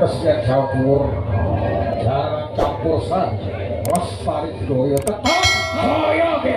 kesenian Jawa Timur. Jangan campur saja. Lestari Budaya tetap saya oke.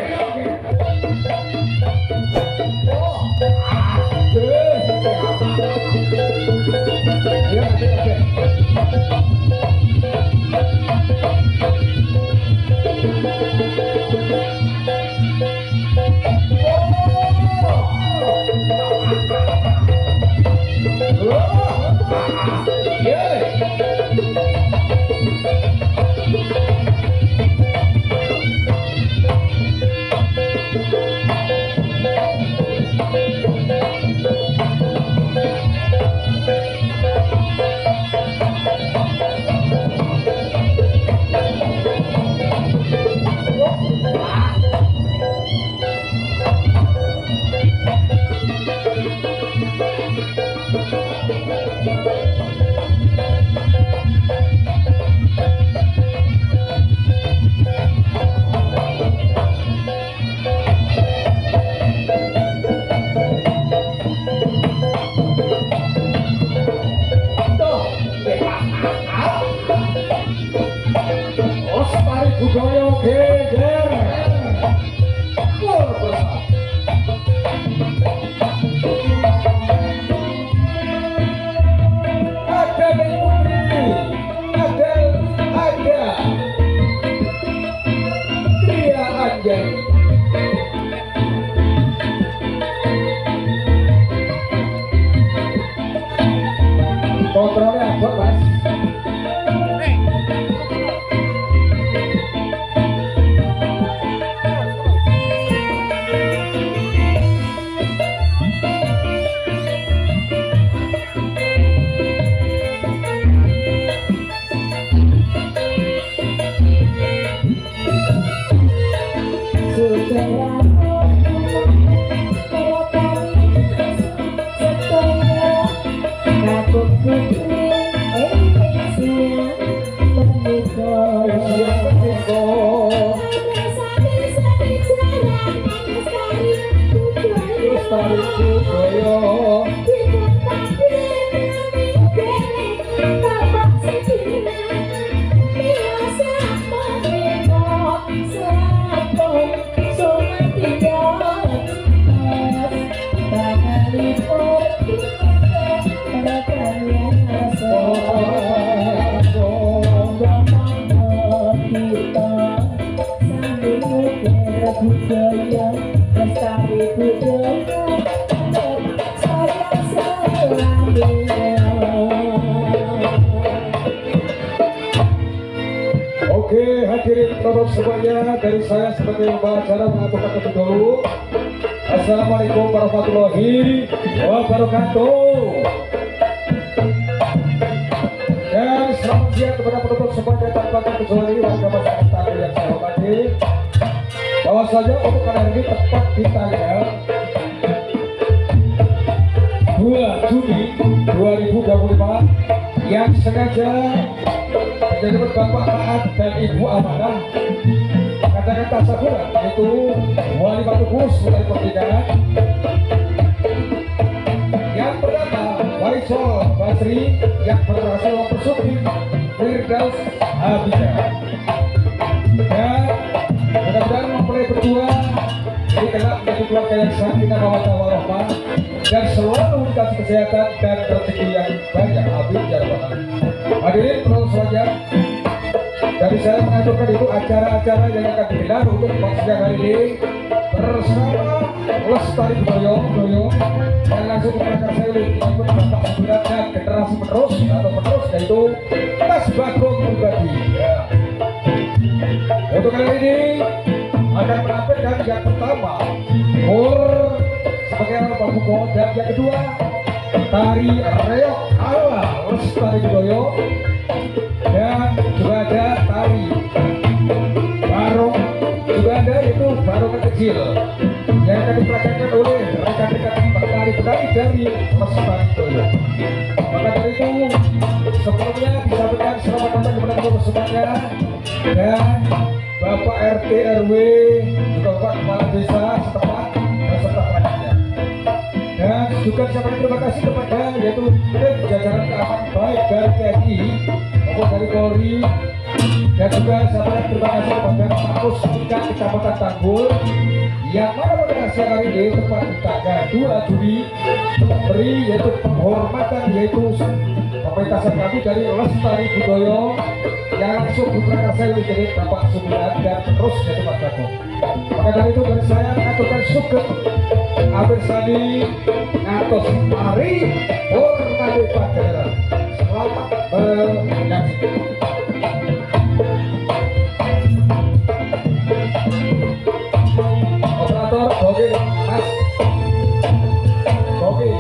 Kontrolnya abot mas. Oke, hadirin penonton semuanya, dari saya sebagai pembawa acara mengaturkan terlebih dahulu. Assalamualaikum warahmatullahi wabarakatuh. Dan selamat siang kepada penonton semuanya tanpa terkecuali warga masyarakat Tangerang yang saya hormati. Bahwasanya untuk kali ini tepat di tanggal 2 Juni 2025 yang sengaja menjadi Bapak Taat dan Ibu Amanah mengadakan tasawuran, yaitu Wali Batu Kus mulai pembinaan. Yang pertama Wali Sol Basri yang berhasil mempersulit Firdaus Abida, dan mudah-mudahan mempelai berdua dikenal menjadi keluarga yang sakinah mawaddah warahmah dan selalu dikasih kesehatan dan rezeki yang banyak. Amin ya rabbal alamin. Hadirin penonton semuanya, dari saya mengaturkan itu acara-acara yang akan digelar untuk siang hari ini bersama Lestari Budaya dan langsung kepada saya ikut Bapak Sebulan dan generasi penerus atau penerus, yaitu Mas Bagong pribadi ya. Untuk kali ini akan menampilkan yang pertama sebagai alat Babuko, dan yang kedua tari reok ala Lestari Budaya, dan juga ada tari barong, juga ada itu barongan kecil yang akan diperagakan oleh rekan-rekan penari-penari dari Lestari Budaya. Maka dari itu sebelumnya disampaikan selamat datang kepada teman-teman semuanya, dan Bapak RT RW juga Bapak Kepala Desa setempat beserta perangkatnya. Dan juga saya terima kasih kepada yaitu jajaran keamanan baik dari TNI maupun dari Polri, dan juga saya terima kasih kepada Kapus Tingkat Kecamatan Tanggul yang mana pada siang hari ini tepat di tanggal 2 Juni beri yaitu penghormatan yaitu pementasan kami dari Lestari Budaya yang langsung diperkasai menjadi Bapak Sumirat dan terus yaitu Pak Joko. Maka dari itu dari saya mengaturkan sugeng Amir Sani ngatos mari hormati Panjenengan. Selamat menyaksikan. Operator Bogi Mas Bogi